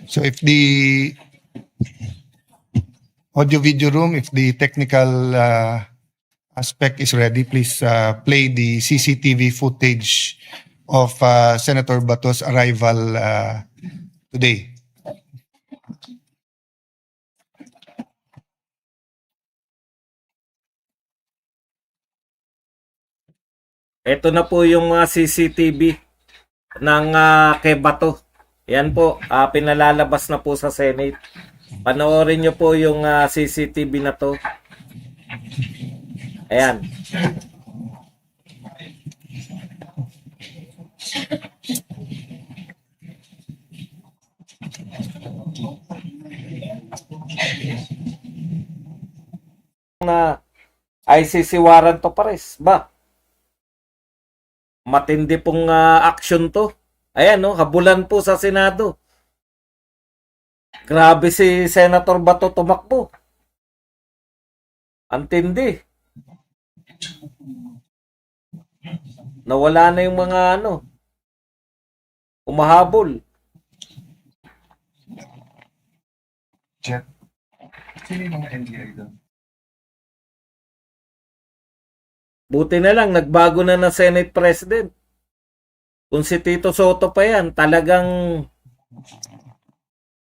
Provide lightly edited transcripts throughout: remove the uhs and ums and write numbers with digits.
So if the audio video room, if the technical aspect is ready, please play the CCTV footage of Senator Bato's arrival today. Ito na po yung mga CCTV ng kay Bato. Yan po, pinalalabas na po sa Senate. Panoorin nyo po yung CCTV na to. Ayan. Na ICC warrant to pares ba? Matindi pong action to. Ayan, no, habulan po sa Senado. Grabe si Senator Bato tumakbo. Antindi. Nawala na yung mga umahabol. Jet, sino yung mga NBI doon? Buti na lang, nagbago na ng Senate President. Kung si Tito Soto pa yan, talagang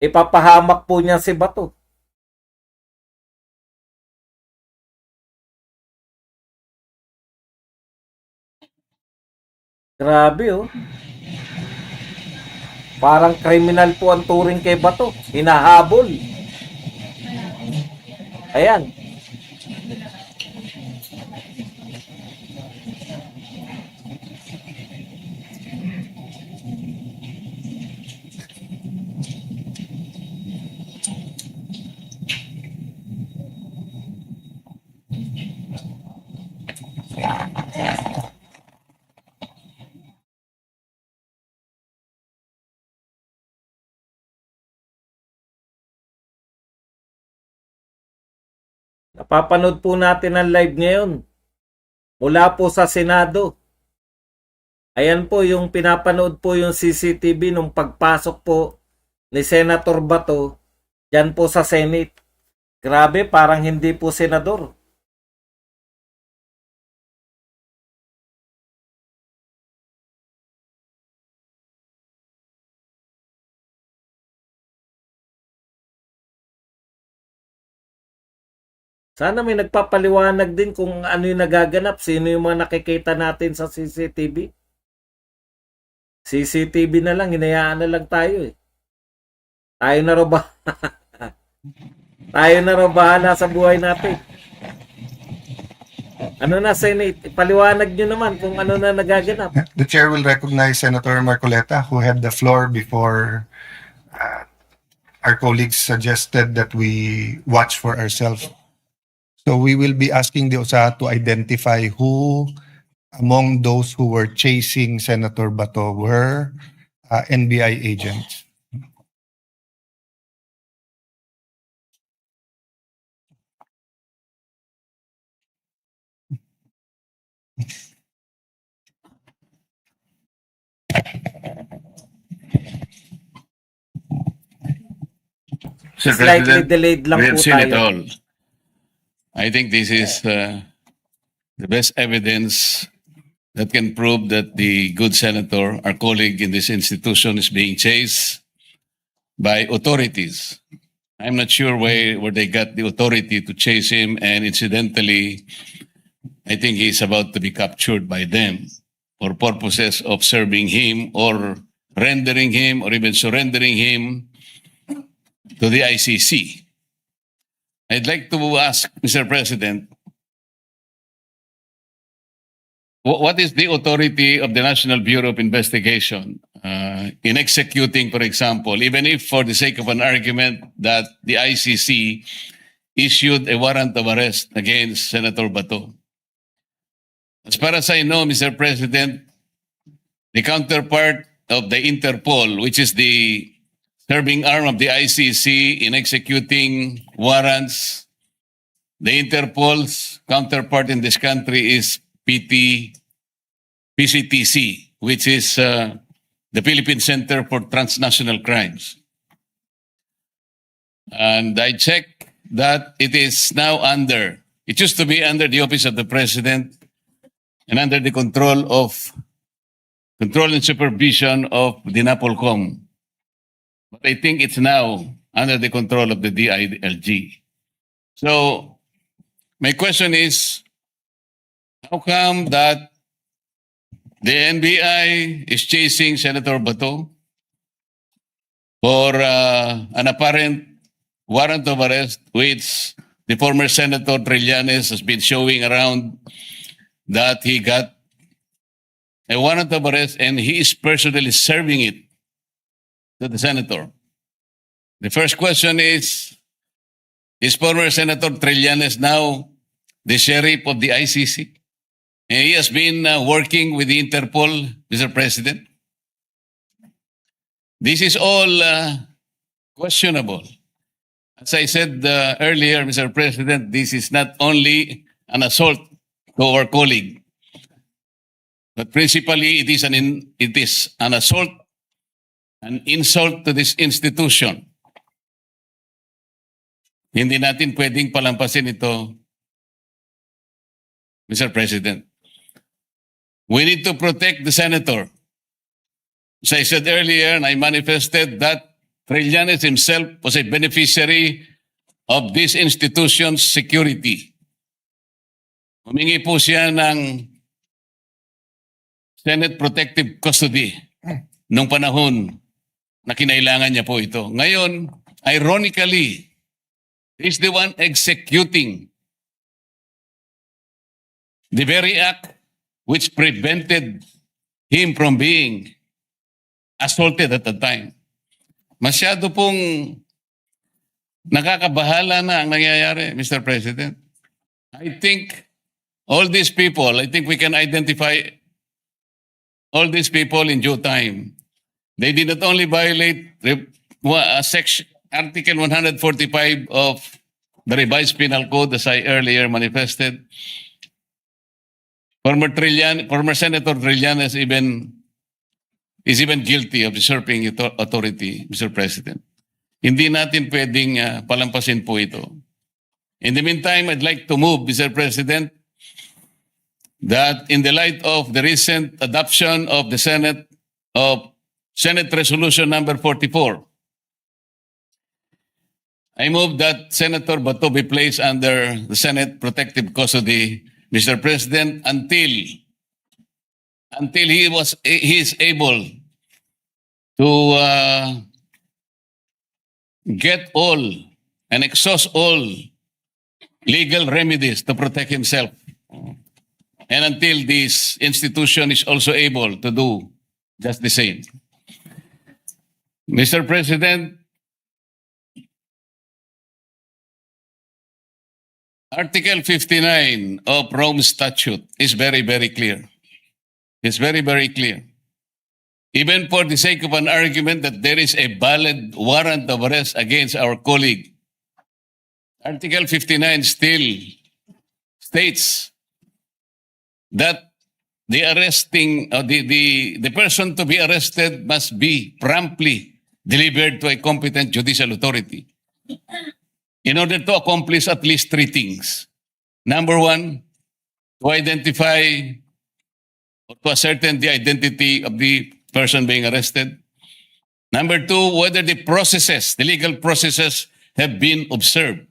ipapahamak po niya si Bato. Grabe, oh. Parang kriminal po ang turing kay Bato. Hinahabol. Ayan. Napapanood po natin ang live ngayon mula po sa Senado. Ayan po yung pinapanood po yung CCTV nung pagpasok po ni Senator Bato dyan po sa Senate. Grabe, parang hindi po senador. Sana may nagpapaliwanag din kung ano yung nagaganap, sino yung mga nakikita natin sa CCTV. CCTV na lang, hinayaan na lang tayo eh. Tayo na raw tayo na raw bahala sa buhay natin. Ano na, Senate? Ipaliwanag nyo naman kung ano na nagaganap. The chair will recognize Senator Marcoleta, who had the floor before our colleagues suggested that we watch for ourselves. So we will be asking the OSA to identify who among those who were chasing Senator Bato were NBI agents. Sir Slightly President, delayed lang we po have seen it tayo. all. I think this is the best evidence that can prove that the good senator, our colleague in this institution, is being chased by authorities. I'm not sure where they got the authority to chase him, and incidentally, I think he's about to be captured by them for purposes of serving him or rendering him or even surrendering him to the ICC. I'd like to ask, Mr. President, what is the authority of the National Bureau of Investigation in executing, for example, even if for the sake of an argument that the ICC issued a warrant of arrest against Senator Bato? As far as I know, Mr. President, the counterpart of the Interpol, which is the serving arm of the ICC in executing warrants, the Interpol's counterpart in this country is PCTC, which is the Philippine Center for Transnational Crimes. And I checked that it is now under, it used to be under the office of the president and under the control and supervision of the NAPOLCOM. But I think it's now under the control of the DILG. So my question is, how come that the NBI is chasing Senator Bato for an apparent warrant of arrest, which the former Senator Trillanes has been showing around that he got a warrant of arrest and he is personally serving it to the senator? The first question is former Senator Trillanes now the sheriff of the ICC? And he has been working with the Interpol, Mr. President. This is all questionable. As I said earlier, Mr. President, this is not only an assault to our colleague, but principally it is an assault, an insult to this institution. Hindi natin pwedeng palampasin ito, Mr. President. We need to protect the senator. As I said earlier, and I manifested that Trillanes himself was a beneficiary of this institution's security. Humingi po siya ng Senate Protective Custody nung panahon na kinailangan niya po ito. Ngayon, ironically, he's the one executing the very act which prevented him from being assaulted at the time. Masyado pong nakakabahala na ang nangyayari, Mr. President. I think all these people, I think we can identify all these people in due time. They did not only violate Article 145 of the revised penal code, as I earlier manifested. Former Senator Trillanes is even guilty of usurping authority, Mr. President. Hindi natin pwedeng palampasin po ito. In the meantime, I'd like to move, Mr. President, that in the light of the recent adoption of the Senate Resolution number 44, I move that Senator Bato be placed under the Senate Protective Custody, Mr. President, until he is able to get all and exhaust all legal remedies to protect himself, and until this institution is also able to do just the same. Mr. President, Article 59 of Rome Statute is very, very clear. It's very, very clear. Even for the sake of an argument that there is a valid warrant of arrest against our colleague, Article 59 still states that the person to be arrested must be promptly delivered to a competent judicial authority in order to accomplish at least three things. Number one, to identify or to ascertain the identity of the person being arrested. Number two, whether the legal processes have been observed.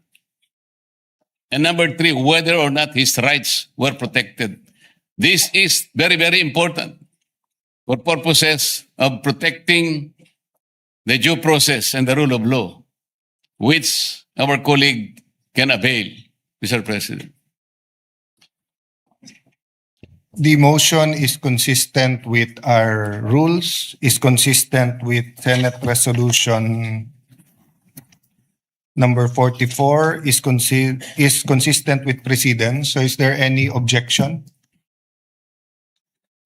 And number three, whether or not his rights were protected. This is very, very important for purposes of protecting the due process and the rule of law, which our colleague can avail, Mr. President. The motion is consistent with our rules, is consistent with Senate Resolution number 44, is consistent with precedence. So is there any objection?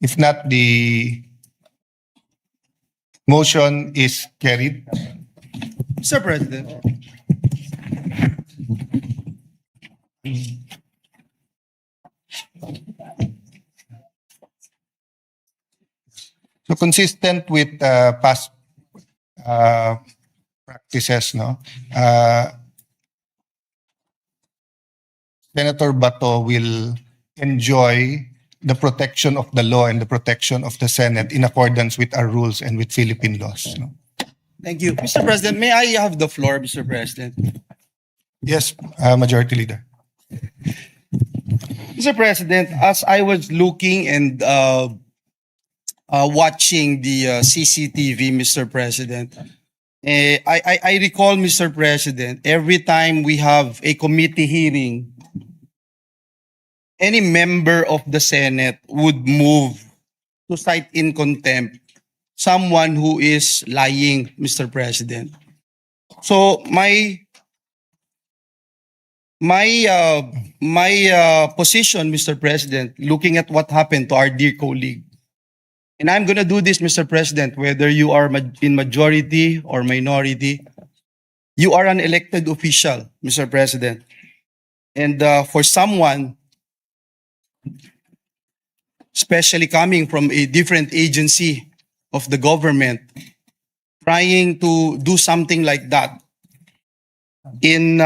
If not, the motion is carried. Mr. President, So consistent with past practices, no? Senator Bato will enjoy the protection of the law and the protection of the Senate in accordance with our rules and with Philippine laws. No? Thank you. Mr. President, may I have the floor, Mr. President? Yes, Majority Leader. Mr. President, as I was looking and watching the CCTV, Mr. President, I recall, Mr. President, every time we have a committee hearing, any member of the Senate would move to cite in contempt someone who is lying, Mr. President. So my position, Mr. President, looking at what happened to our dear colleague, and I'm gonna do this, Mr. President, whether you are in majority or minority, you are an elected official, Mr. President, and for someone, especially coming from a different agency of the government, trying to do something like that in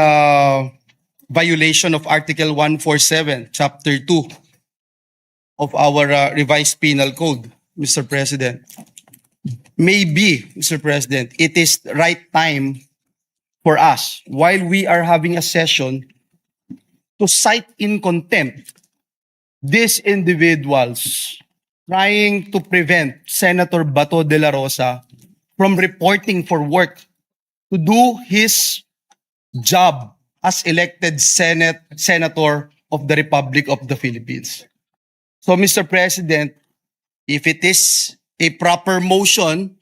violation of Article 147, Chapter 2 of our revised penal code, Mr. President. Maybe, Mr. President, it is the right time for us, while we are having a session, to cite in contempt these individuals trying to prevent Senator Bato de la Rosa from reporting for work to do his job as elected senator of the Republic of the Philippines. So, Mr. President, if it is a proper motion,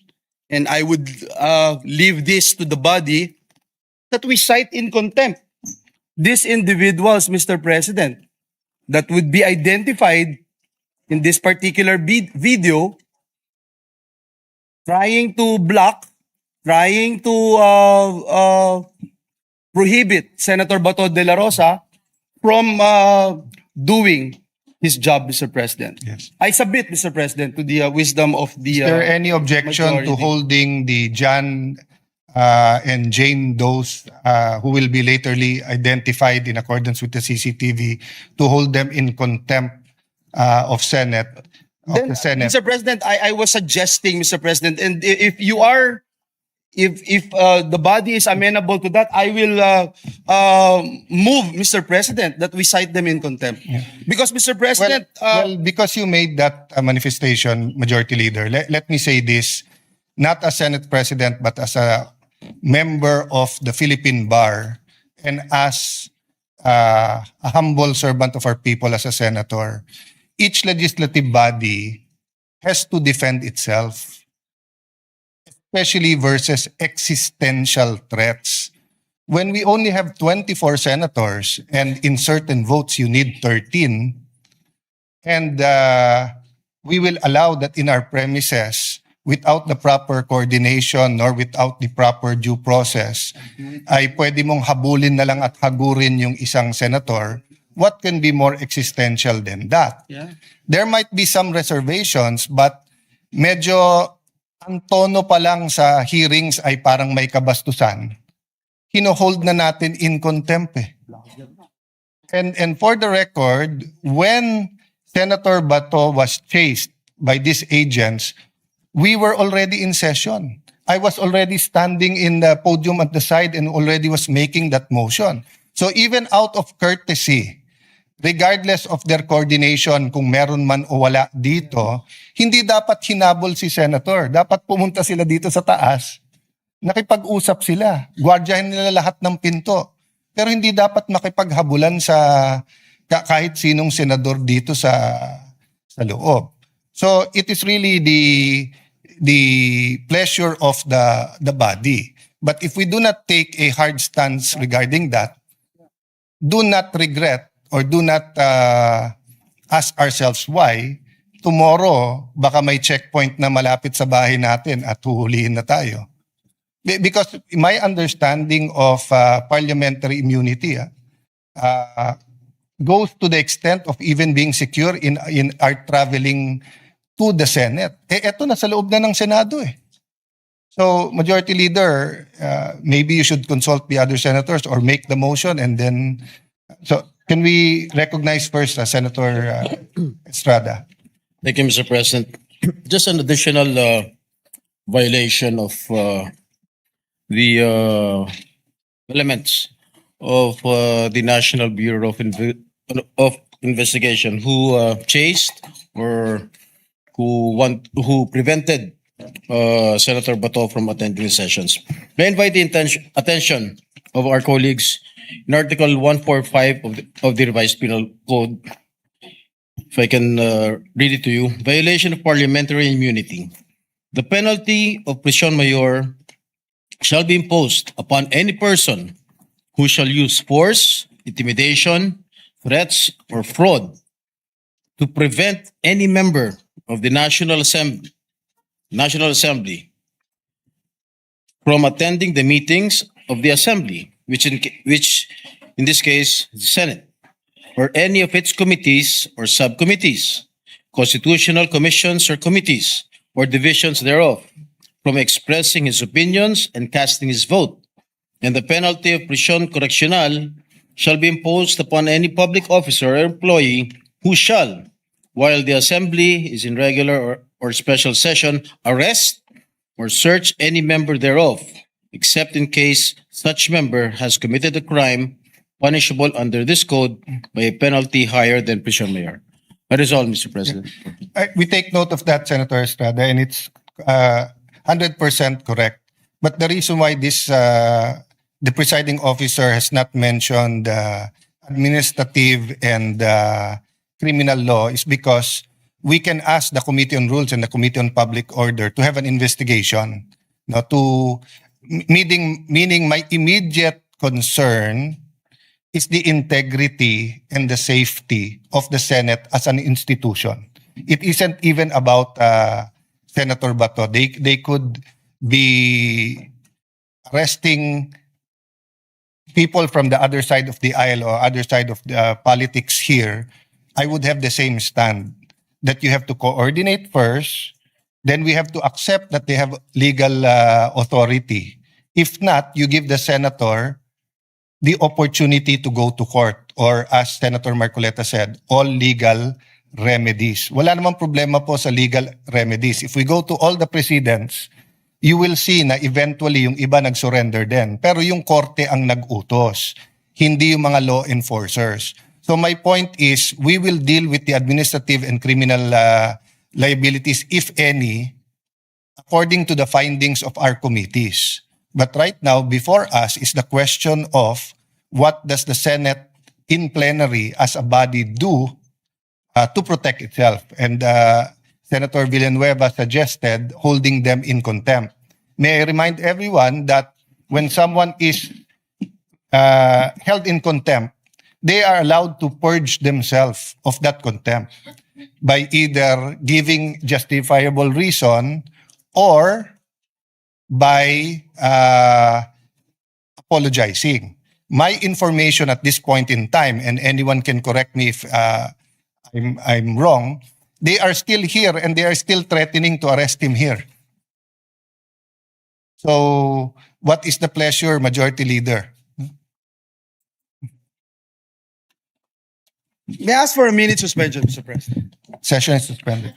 and I would leave this to the body, that we cite in contempt these individuals, Mr. President, that would be identified in this particular video, trying to block, trying to prohibit Senator Bato de la Rosa from doing his job, Mr. President. Yes. I submit, Mr. President, to the wisdom of the... Is there any objection to majority. holding the John and Jane Does, who will be laterly identified in accordance with the CCTV, to hold them in contempt of Senate? Then, the Senate? Mr. President, I was suggesting, Mr. President, and if you are, if the body is amenable to that, I will move, Mr. President, that we cite them in contempt. Yeah. Because, Mr. President, Well, because you made that manifestation, Majority Leader, let me say this, not as Senate President, but as a member of the Philippine Bar and as a humble servant of our people as a senator, each legislative body has to defend itself, especially versus existential threats. When we only have 24 senators and in certain votes you need 13, and we will allow that in our premises without the proper coordination nor without the proper due process, ay pwede mong habulin na lang at hagurin yung isang senator, what can be more existential than that? yeah. There might be some reservations, but medyo ang tono pa lang sa hearings ay parang may kabastusan. Hino-hold na natin in contempt eh. And for the record, when Senator Bato was chased by these agents, we were already in session. I was already standing in the podium at the side and already was making that motion. So even out of courtesy, regardless of their coordination, kung meron man o wala dito, hindi dapat hinabol si Senator. Dapat pumunta sila dito sa taas, nakipag-usap sila, gwardiyahin nila lahat ng pinto. Pero hindi dapat makipaghabulan sa kahit sinong senador dito sa loob. So it is really the pleasure of the body. But if we do not take a hard stance regarding that, do not regret or do not ask ourselves why, tomorrow baka may checkpoint na malapit sa bahay natin at huhulihin na tayo. Because my understanding of parliamentary immunity goes to the extent of even being secure in our traveling to the Senate. Eto na sa loob na ng Senado eh. So, Majority Leader, maybe you should consult the other senators or make the motion and then. So, can we recognize first Senator Estrada? Thank you, Mr. President. Just an additional violation of the elements of the National Bureau of Investigation, who chased or who prevented Senator Bato from attending the sessions. May I invite the attention of our colleagues in Article 145 of the Revised Penal Code. If I can read it to you. Violation of parliamentary immunity. The penalty of prison mayor shall be imposed upon any person who shall use force, intimidation, threats, or fraud to prevent any member of the National Assembly from attending the meetings of the Assembly, which in this case, the Senate, or any of its committees or subcommittees, constitutional commissions or committees, or divisions thereof, from expressing his opinions and casting his vote. And the penalty of prison correctional shall be imposed upon any public officer or employee who shall, while the assembly is in regular or special session, arrest or search any member thereof, except in case such member has committed a crime punishable under this code by a penalty higher than prison mayor. That is all, Mr. President. We take note of that, Senator Estrada, and it's 100% correct. But the reason why the presiding officer has not mentioned administrative and criminal law is because we can ask the Committee on Rules and the Committee on Public Order to have an investigation. Meaning my immediate concern is the integrity and the safety of the Senate as an institution. It isn't even about Senator Bato. They could be arresting people from the other side of the aisle or other side of the politics here. I would have the same stand that you have to coordinate first, then we have to accept that they have legal authority. If not, you give the senator the opportunity to go to court or, as Senator Marcoleta said, all legal remedies. Wala namang problema po sa legal remedies. If we go to all the precedents, you will see na eventually yung iba nag-surrender din. Pero yung korte ang nag-utos, hindi yung mga law enforcers. So my point is, we will deal with the administrative and criminal liabilities, if any, according to the findings of our committees. But right now, before us is the question of what does the Senate in plenary as a body do to protect itself. And Senator Villanueva suggested holding them in contempt. May I remind everyone that when someone is held in contempt, they are allowed to purge themselves of that contempt by either giving justifiable reason or by apologizing. My information at this point in time, and anyone can correct me if I'm wrong, they are still here and they are still threatening to arrest him here. So, what is the pleasure, Majority Leader? May I ask for a minute suspension, Mr. President? Session is suspended.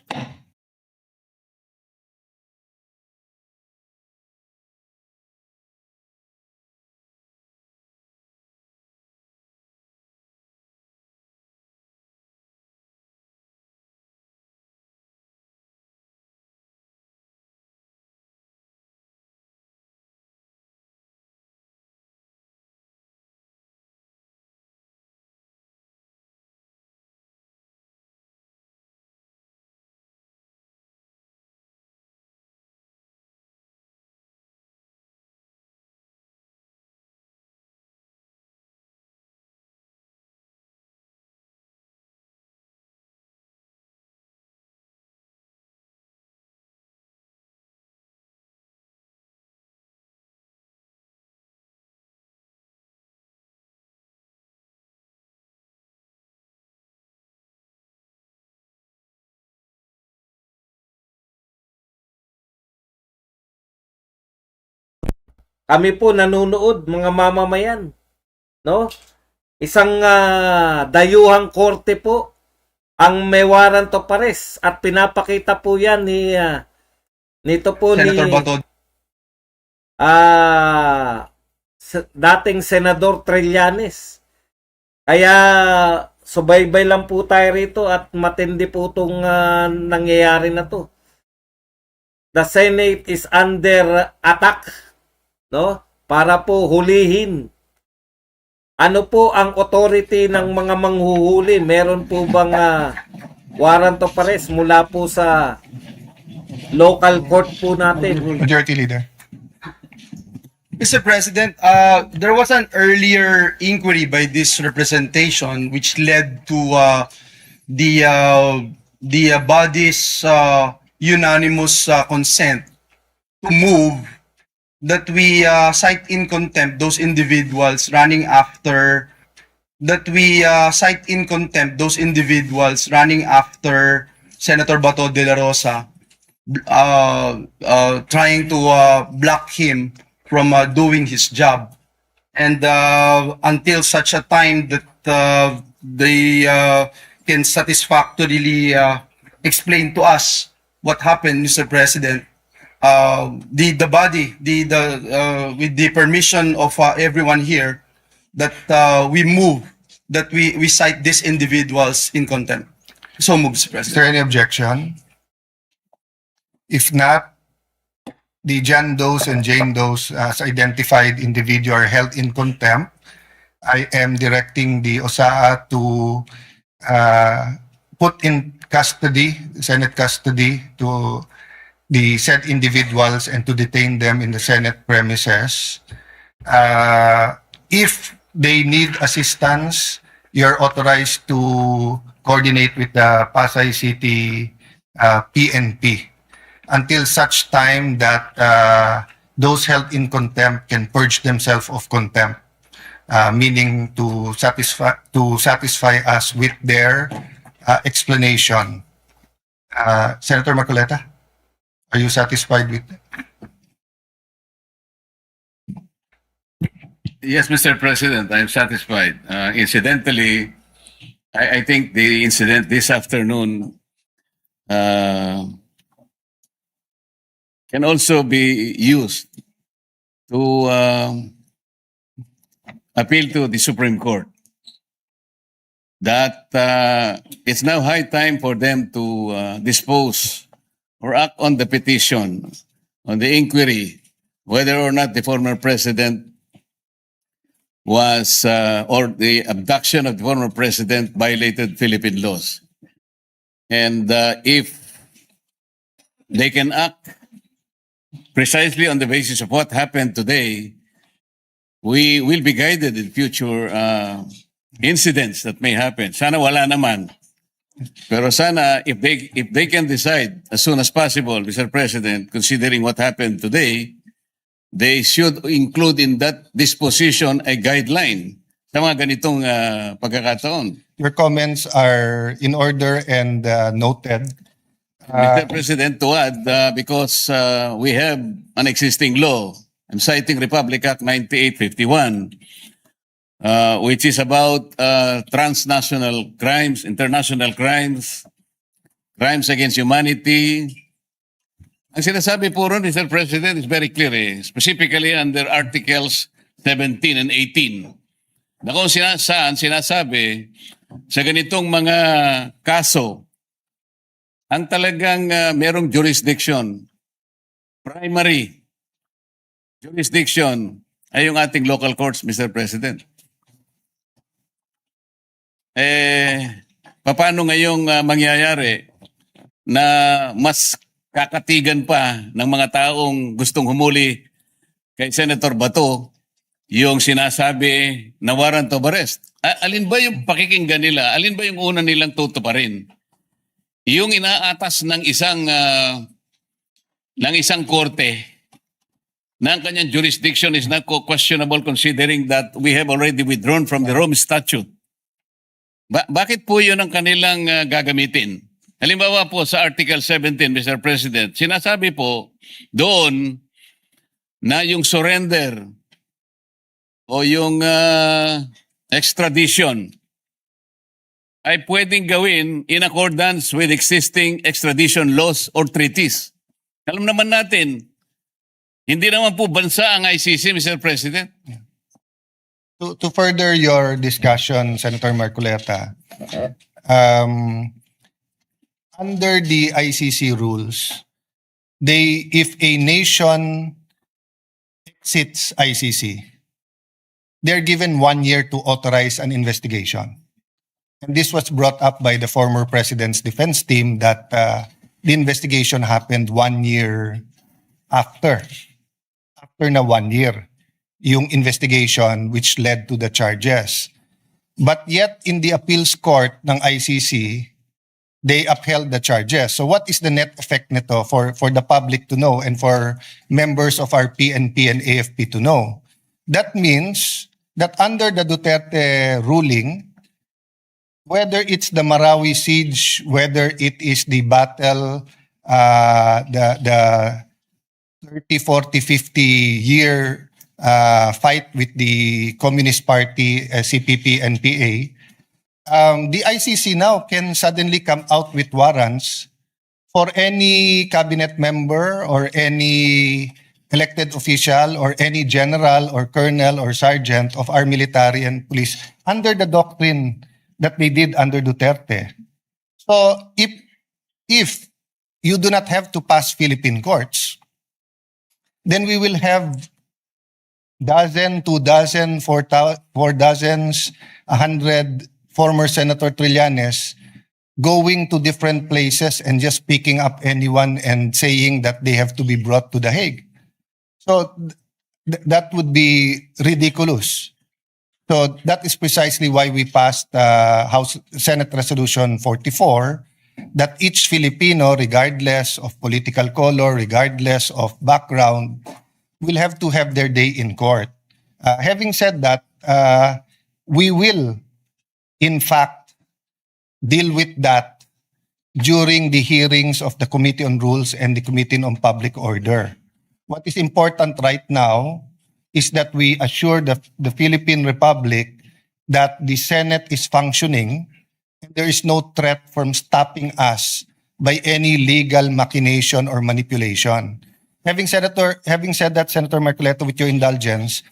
Kami po nanonood, mga mamamayan. No? Isang dayuhang korte po ang may warrant of arrest at pinapakita po yan ni nito po Senator ni Bato. dating Senador Trillanes. Kaya subaybay lang po tayo rito at matindi po itong nangyayari na to. The Senate is under attack, no? Para po hulihin. Ano po ang authority ng mga manghuhuli? Meron po bang warrant of arrest mula po sa local court po natin? Majority Leader. Mr. President, there was an earlier inquiry by this representation which led to the body's unanimous consent to move that we cite in contempt those individuals running after Senator Bato de la Rosa, trying to block him from doing his job. And until such a time that they can satisfactorily explain to us what happened, Mr. President, the body, with the permission of everyone here, that we move, that we cite these individuals in contempt. So move, Mr. Is President. there any objection? If not, the John Does and Jane Does as identified individual are held in contempt. I am directing the OSAA to put in custody, Senate custody, to the said individuals and to detain them in the Senate premises. If they need assistance, you're authorized to coordinate with the Pasay City PNP until such time that those held in contempt can purge themselves of contempt, meaning to satisfy us with their explanation. Senator Marcoleta, are you satisfied with that? Yes, Mr. President, I'm satisfied. Incidentally, I think the incident this afternoon can also be used to appeal to the Supreme Court that it's now high time for them to dispose or act on the petition, on the inquiry, whether or not the former president was, or the abduction of the former president violated Philippine laws. And if they can act precisely on the basis of what happened today, we will be guided in future incidents that may happen. Sana wala naman. Pero sana if they can decide as soon as possible, Mr. President, considering what happened today, they should include in that disposition a guideline sa mga ganitong pagkakataon. Your comments are in order and noted. Mr. President, to add, because we have an existing law, I'm citing Republic Act 9851, which is about transnational crimes, international crimes, crimes against humanity. Ang sinasabi po ron, Mr. President, is very clear, specifically under Articles 17 and 18. Na kung saan sinasabi sa ganitong mga kaso, ang talagang merong jurisdiction, primary jurisdiction, ay yung ating local courts, Mr. President. Paano ngayong mangyayari na mas kakatigan pa ng mga taong gustong humuli kay Senator Bato yung sinasabi na warrant of arrest? Alin ba yung pakikinggan nila? Alin ba yung una nilang tutuparin? Yung inaatas ng isang korte na ang kanyang jurisdiction is not questionable considering that we have already withdrawn from the Rome Statute. Bakit po yun ang kanilang gagamitin? Halimbawa po sa Article 17, Mr. President, sinasabi po doon na yung surrender o yung extradition ay pwedeng gawin in accordance with existing extradition laws or treaties. Alam naman natin, hindi naman po bansa ang ICC, Mr. President. To further your discussion, Senator Marcoleta, under the ICC rules, if a nation exits ICC, they're given 1 year to authorize an investigation. And this was brought up by the former president's defense team that the investigation happened 1 year after. After na 1 year, yung investigation which led to the charges. But yet, in the appeals court ng ICC, they upheld the charges. So what is the net effect nito for the public to know and for members of our PNP and AFP to know? That means that under the Duterte ruling, whether it's the Marawi siege, whether it is the battle, the 30, 40, 50 year fight with the Communist Party, CPP, and PA, the ICC now can suddenly come out with warrants for any cabinet member or any elected official or any general or colonel or sergeant of our military and police under the doctrine that they did under Duterte. So if you do not have to pass Philippine courts, then we will have dozen, 2 dozen, 4 dozens, 100 former Senator Trillanes going to different places and just picking up anyone and saying that they have to be brought to The Hague. So that would be ridiculous. So that is precisely why we passed Senate Resolution 44, that each Filipino, regardless of political color, regardless of background, will have to have their day in court. Having said that, we will, in fact, deal with that during the hearings of the Committee on Rules and the Committee on Public Order. What is important right now is that we assure the Philippine Republic that the Senate is functioning and there is no threat from stopping us by any legal machination or manipulation. Having said that, Senator Marcoleta, with your indulgence,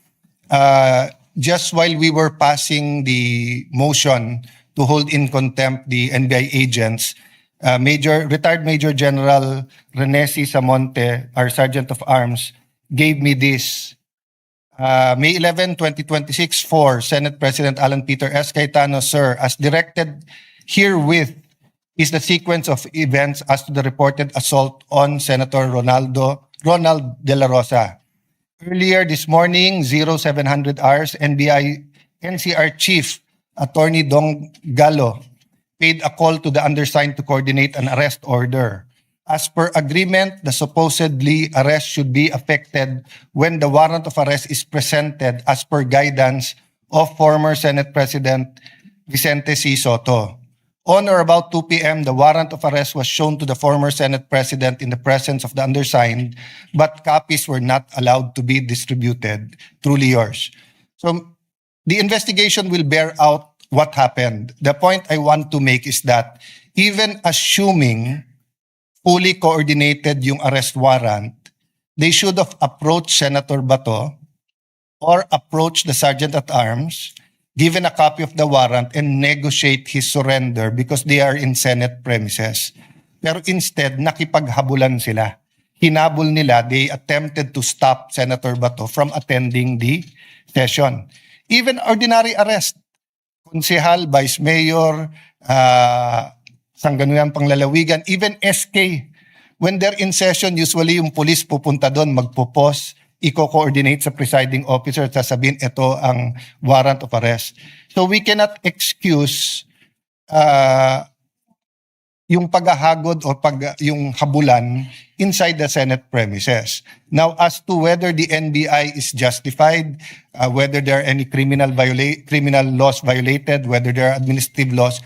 just while we were passing the motion to hold in contempt the NBI agents, retired Major General Rene C. Samonte, our Sergeant of Arms, gave me this. May 11, 2026, for Senate President Alan Peter S. Cayetano, sir, as directed herewith is the sequence of events as to the reported assault on Senator Ronald De La Rosa. Earlier this morning, 0700 hours, NCR Chief Attorney Dong Gallo paid a call to the undersigned to coordinate an arrest order. As per agreement, the supposedly arrest should be effected when the warrant of arrest is presented as per guidance of former Senate President Vicente C. Soto. On or about 2 p.m., the warrant of arrest was shown to the former Senate President in the presence of the undersigned, but copies were not allowed to be distributed. Truly yours. So the investigation will bear out what happened. The point I want to make is that even assuming fully coordinated yung arrest warrant, they should have approached Senator Bato or approached the Sergeant at Arms, given a copy of the warrant, and negotiate his surrender because they are in Senate premises. Pero instead, nakipaghabulan sila. Hinabol nila, they attempted to stop Senator Bato from attending the session. Even ordinary arrest, konsehal, vice mayor, Sangguniang Panglalawigan, even SK. When they're in session, usually yung police pupunta doon, magpupos, i-coordinate sa presiding officer at sasabihin, ito ang warrant of arrest. So we cannot excuse yung paghahagod o yung habulan inside the Senate premises. Now, as to whether the NBI is justified, whether there are any criminal laws violated, whether there are administrative laws,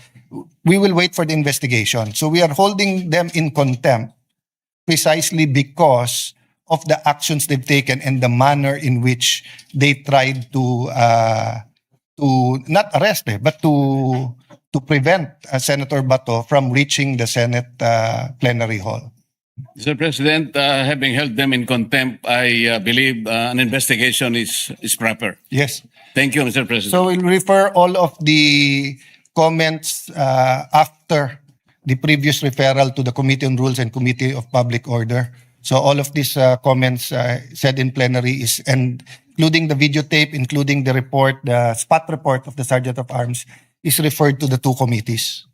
we will wait for the investigation. So we are holding them in contempt precisely because of the actions they've taken and the manner in which they tried to not arrest, but to prevent Senator Bato from reaching the Senate plenary hall. Mr. President, having held them in contempt, I believe an investigation is proper. Yes. Thank you, Mr. President. So we'll refer all of the comments after the previous referral to the Committee on Rules and Committee of Public Order. So all of these comments said in plenary is, and including the videotape, including the report, the spot report of the Sergeant of Arms, is referred to the two committees.